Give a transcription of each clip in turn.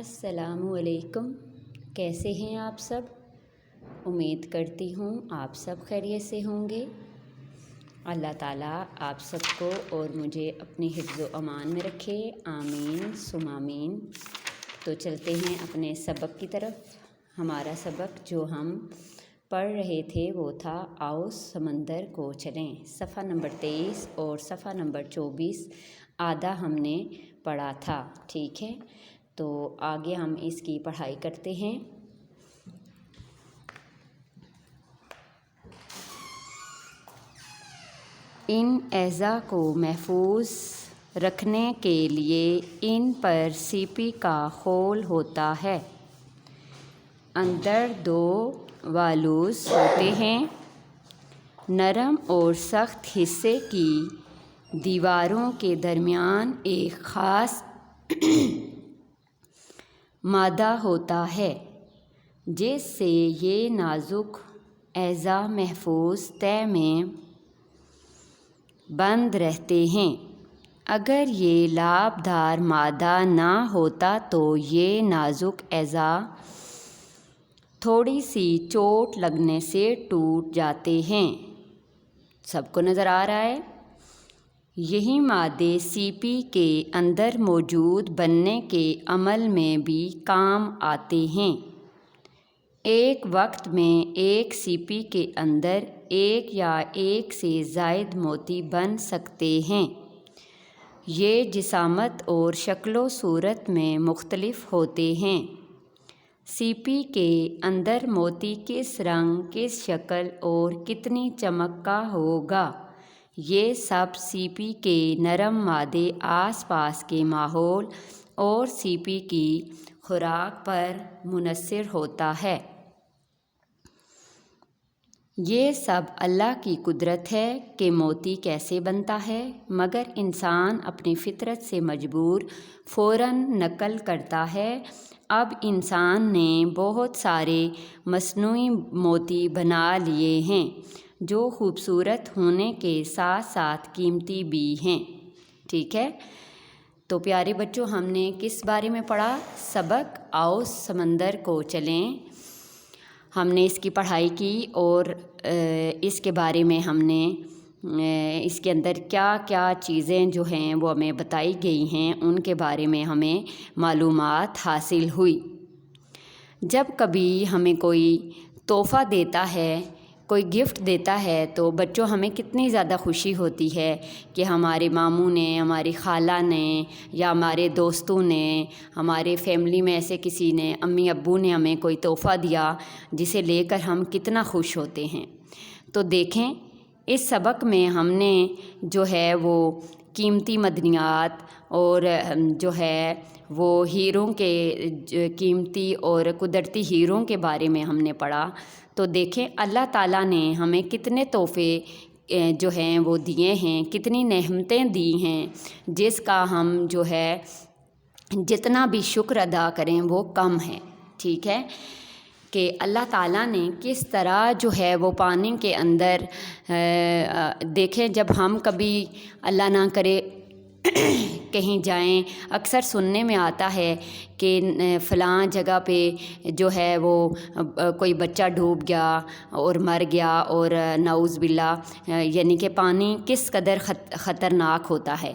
السلام علیکم، کیسے ہیں آپ سب؟ امید کرتی ہوں آپ سب خیریت سے ہوں گے۔ اللہ تعالیٰ آپ سب کو اور مجھے اپنی حفظ و امان میں رکھے، آمین ثم آمین۔ تو چلتے ہیں اپنے سبق کی طرف۔ ہمارا سبق جو ہم پڑھ رہے تھے وہ تھا آؤ سمندر کو چلیں، صفحہ نمبر 23 اور صفحہ نمبر 24 آدھا ہم نے پڑھا تھا، ٹھیک ہے؟ تو آگے ہم اس کی پڑھائی کرتے ہیں۔ ان اعضاء کو محفوظ رکھنے کے لیے ان پر سی پی کا خول ہوتا ہے۔ اندر دو والوز ہوتے ہیں۔ نرم اور سخت حصے کی دیواروں کے درمیان ایک خاص مادہ ہوتا ہے جس سے یہ نازک اعضاء محفوظ تہہ میں بند رہتے ہیں۔ اگر یہ لابھدار مادہ نہ ہوتا تو یہ نازک اعضاء تھوڑی سی چوٹ لگنے سے ٹوٹ جاتے ہیں۔ سب کو نظر آ رہا ہے؟ یہی مادے سی پی کے اندر موجود بننے کے عمل میں بھی کام آتے ہیں۔ ایک وقت میں ایک سی پی کے اندر ایک یا ایک سے زائد موتی بن سکتے ہیں۔ یہ جسامت اور شکل و صورت میں مختلف ہوتے ہیں۔ سی پی کے اندر موتی کس رنگ، کس شکل اور کتنی چمک کا ہوگا، یہ سب سی پی کے نرم مادے، آس پاس کے ماحول اور سی پی کی خوراک پر منحصر ہوتا ہے۔ یہ سب اللہ کی قدرت ہے کہ موتی کیسے بنتا ہے، مگر انسان اپنی فطرت سے مجبور فوراً نقل کرتا ہے۔ اب انسان نے بہت سارے مصنوعی موتی بنا لیے ہیں جو خوبصورت ہونے کے ساتھ ساتھ قیمتی بھی ہیں، ٹھیک ہے؟ تو پیارے بچوں، ہم نے کس بارے میں پڑھا؟ سبق آؤ سمندر کو چلیں۔ ہم نے اس کی پڑھائی کی اور اس کے بارے میں ہم نے اس کے اندر کیا کیا چیزیں جو ہیں وہ ہمیں بتائی گئی ہیں، ان کے بارے میں ہمیں معلومات حاصل ہوئی۔ جب کبھی ہمیں کوئی تحفہ دیتا ہے، کوئی گفٹ دیتا ہے تو بچوں ہمیں کتنی زیادہ خوشی ہوتی ہے کہ ہمارے ماموں نے، ہماری خالہ نے یا ہمارے دوستوں نے، ہمارے فیملی میں ایسے کسی نے، امی ابو نے ہمیں کوئی تحفہ دیا جسے لے کر ہم کتنا خوش ہوتے ہیں۔ تو دیکھیں اس سبق میں ہم نے جو ہے وہ قیمتی معدنیات اور جو ہے وہ ہیروں کے قیمتی اور قدرتی ہیروں کے بارے میں ہم نے پڑھا۔ تو دیکھیں اللہ تعالیٰ نے ہمیں کتنے تحفے جو ہیں وہ دیے ہیں، کتنی نعمتیں دی ہیں جس کا ہم جو ہے جتنا بھی شکر ادا کریں وہ کم ہے، ٹھیک ہے؟ کہ اللہ تعالیٰ نے کس طرح جو ہے وہ پانی کے اندر دیکھیں، جب ہم کبھی اللہ نہ کرے کہیں جائیں، اکثر سننے میں آتا ہے کہ فلاں جگہ پہ جو ہے وہ کوئی بچہ ڈوب گیا اور مر گیا، اور نعوذ باللہ، یعنی کہ پانی کس قدر خطرناک ہوتا ہے۔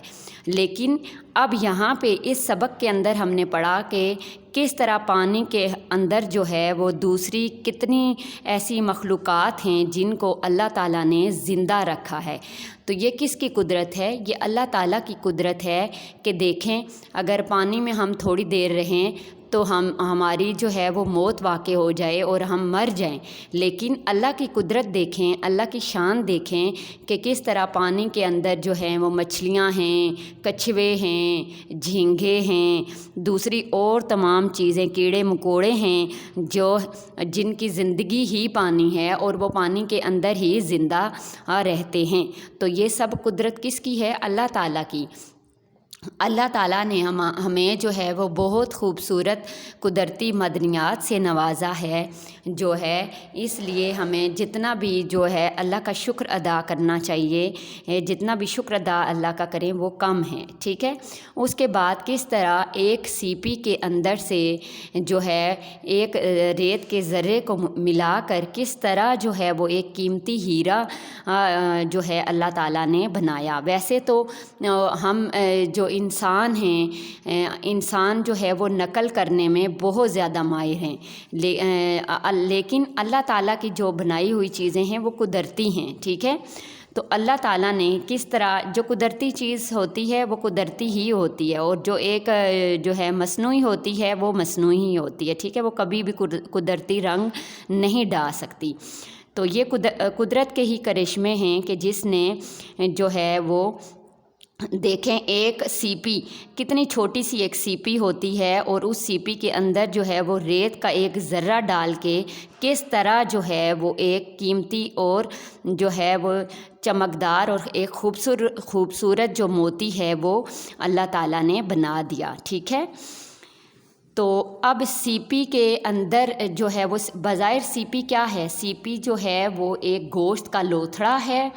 لیکن اب یہاں پہ اس سبق کے اندر ہم نے پڑھا کہ کس طرح پانی کے اندر جو ہے وہ دوسری کتنی ایسی مخلوقات ہیں جن کو اللہ تعالیٰ نے زندہ رکھا ہے۔ تو یہ کس کی قدرت ہے؟ یہ اللہ تعالیٰ کی قدرت ہے کہ دیکھیں اگر پانی میں ہم تھوڑی دیر رہیں تو ہماری جو ہے وہ موت واقع ہو جائے اور ہم مر جائیں، لیکن اللہ کی قدرت دیکھیں، اللہ کی شان دیکھیں کہ کس طرح پانی کے اندر جو ہیں وہ مچھلیاں ہیں، کچھوے ہیں، جھینگے ہیں، دوسری اور تمام چیزیں، کیڑے مکوڑے ہیں جن کی زندگی ہی پانی ہے اور وہ پانی کے اندر ہی زندہ رہتے ہیں۔ تو یہ سب قدرت کس کی ہے؟ اللہ تعالیٰ کی۔ اللہ تعالیٰ نے ہمیں جو ہے وہ بہت خوبصورت قدرتی معدنیات سے نوازا ہے جو ہے، اس لیے ہمیں جتنا بھی جو ہے اللہ کا شکر ادا کرنا چاہیے، جتنا بھی شکر ادا اللہ کا کریں وہ کم ہے، ٹھیک ہے۔ اس کے بعد کس طرح ایک سی پی کے اندر سے جو ہے ایک ریت کے ذرے کو ملا کر کس طرح جو ہے وہ ایک قیمتی ہیرا جو ہے اللہ تعالیٰ نے بنایا۔ ویسے تو ہم جو انسان ہیں، انسان جو ہے وہ نقل کرنے میں بہت زیادہ ماہر ہیں، لیکن اللہ تعالیٰ کی جو بنائی ہوئی چیزیں ہیں وہ قدرتی ہیں، ٹھیک ہے۔ تو اللہ تعالیٰ نے کس طرح جو قدرتی چیز ہوتی ہے وہ قدرتی ہی ہوتی ہے، اور جو ایک جو ہے مصنوعی ہوتی ہے وہ مصنوعی ہی ہوتی ہے، ٹھیک ہے، وہ کبھی بھی قدرتی رنگ نہیں ڈال سکتی۔ تو یہ قدرت کے ہی کرشمے ہیں کہ جس نے جو ہے وہ دیکھیں ایک سی پی، کتنی چھوٹی سی ایک سی پی ہوتی ہے، اور اس سی پی کے اندر جو ہے وہ ریت کا ایک ذرہ ڈال کے کس طرح جو ہے وہ ایک قیمتی اور جو ہے وہ چمکدار اور ایک خوبصورت جو موتی ہے وہ اللہ تعالیٰ نے بنا دیا، ٹھیک ہے۔ تو اب سی پی کے اندر جو ہے وہ بظاہر سی پی کیا ہے؟ سی پی جو ہے وہ ایک گوشت کا لوتھڑا ہے۔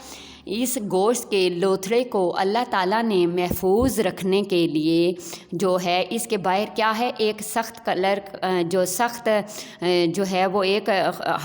اس گوشت کے لوتھڑے کو اللہ تعالیٰ نے محفوظ رکھنے کے لیے جو ہے اس کے باہر کیا ہے، ایک سخت کلر جو سخت جو ہے وہ ایک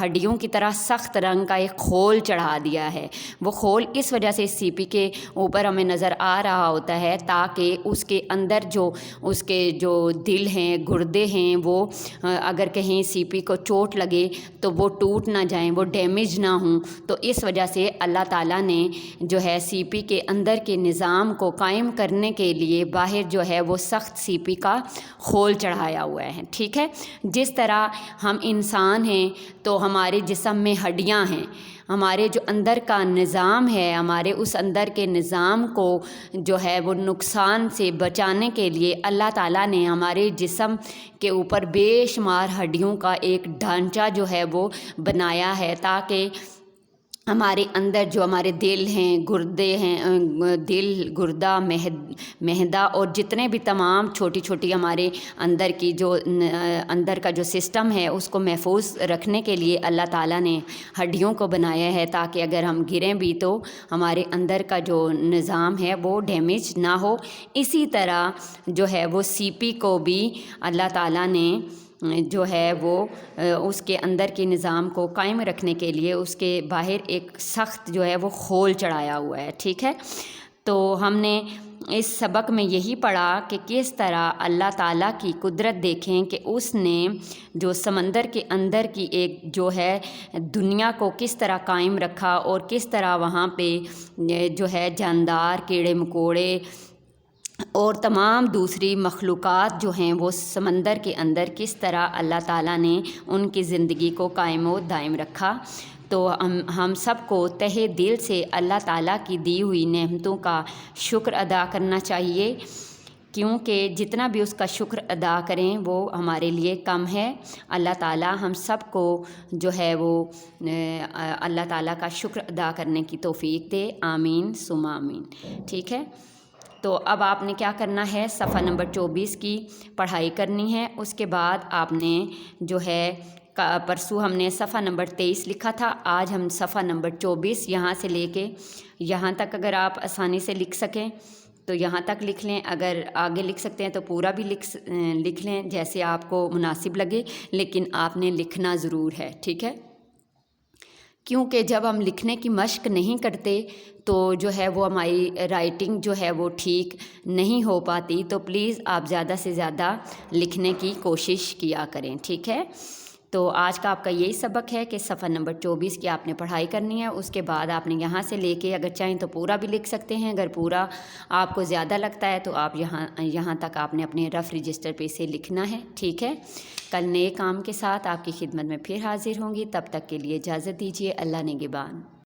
ہڈیوں کی طرح سخت رنگ کا ایک خول چڑھا دیا ہے۔ وہ خول اس وجہ سے سی پی کے اوپر ہمیں نظر آ رہا ہوتا ہے تاکہ اس کے اندر جو اس کے جو دل ہیں، گردے ہیں، وہ اگر کہیں سی پی کو چوٹ لگے تو وہ ٹوٹ نہ جائیں، وہ ڈیمیج نہ ہوں۔ تو اس وجہ سے اللہ تعالیٰ نے جو ہے سی پی کے اندر کے نظام کو قائم کرنے کے لیے باہر جو ہے وہ سخت سی پی کا خول چڑھایا ہوا ہے، ٹھیک ہے۔ جس طرح ہم انسان ہیں تو ہمارے جسم میں ہڈیاں ہیں، ہمارے جو اندر کا نظام ہے، ہمارے اس اندر کے نظام کو جو ہے وہ نقصان سے بچانے کے لیے اللہ تعالیٰ نے ہمارے جسم کے اوپر بے شمار ہڈیوں کا ایک ڈھانچہ جو ہے وہ بنایا ہے تاکہ ہمارے اندر جو ہمارے دل ہیں، گردے ہیں، دل، گردہ، معدہ اور جتنے بھی تمام چھوٹی چھوٹی ہمارے اندر کی جو اندر کا جو سسٹم ہے اس کو محفوظ رکھنے کے لیے اللہ تعالیٰ نے ہڈیوں کو بنایا ہے تاکہ اگر ہم گریں بھی تو ہمارے اندر کا جو نظام ہے وہ ڈیمیج نہ ہو۔ اسی طرح جو ہے وہ سی پی کو بھی اللہ تعالیٰ نے جو ہے وہ اس کے اندر کے نظام کو قائم رکھنے کے لیے اس کے باہر ایک سخت جو ہے وہ خول چڑھایا ہوا ہے، ٹھیک ہے۔ تو ہم نے اس سبق میں یہی پڑھا کہ کس طرح اللہ تعالیٰ کی قدرت دیکھیں کہ اس نے جو سمندر کے اندر کی ایک جو ہے دنیا کو کس طرح قائم رکھا، اور کس طرح وہاں پہ جو ہے جاندار، کیڑے مکوڑے اور تمام دوسری مخلوقات جو ہیں وہ سمندر کے اندر کس طرح اللہ تعالیٰ نے ان کی زندگی کو قائم و دائم رکھا۔ تو ہم سب کو تہہ دل سے اللہ تعالیٰ کی دی ہوئی نعمتوں کا شکر ادا کرنا چاہیے، کیونکہ جتنا بھی اس کا شکر ادا کریں وہ ہمارے لیے کم ہے۔ اللہ تعالیٰ ہم سب کو جو ہے وہ اللہ تعالیٰ کا شکر ادا کرنے کی توفیق دے، آمین ثم آمین، ٹھیک ہے۔ تو اب آپ نے کیا کرنا ہے، صفحہ نمبر 24 کی پڑھائی کرنی ہے۔ اس کے بعد آپ نے جو ہے پرسوں ہم نے صفحہ نمبر 23 لکھا تھا، آج ہم صفحہ نمبر 24 یہاں سے لے کے یہاں تک اگر آپ آسانی سے لکھ سکیں تو یہاں تک لکھ لیں، اگر آگے لکھ سکتے ہیں تو پورا بھی لکھ لیں جیسے آپ کو مناسب لگے، لیکن آپ نے لکھنا ضرور ہے، ٹھیک ہے۔ کیونکہ جب ہم لکھنے کی مشق نہیں کرتے تو جو ہے وہ ہماری رائٹنگ جو ہے وہ ٹھیک نہیں ہو پاتی، تو پلیز آپ زیادہ سے زیادہ لکھنے کی کوشش کیا کریں، ٹھیک ہے۔ تو آج کا آپ کا یہی سبق ہے کہ صفحہ نمبر 24 کی آپ نے پڑھائی کرنی ہے۔ اس کے بعد آپ نے یہاں سے لے کے اگر چاہیں تو پورا بھی لکھ سکتے ہیں، اگر پورا آپ کو زیادہ لگتا ہے تو آپ یہاں تک آپ نے اپنے رف رجسٹر پہ سے لکھنا ہے، ٹھیک ہے۔ کل نئے کام کے ساتھ آپ کی خدمت میں پھر حاضر ہوں گی، تب تک کے لیے اجازت دیجیے، اللہ نگہبان۔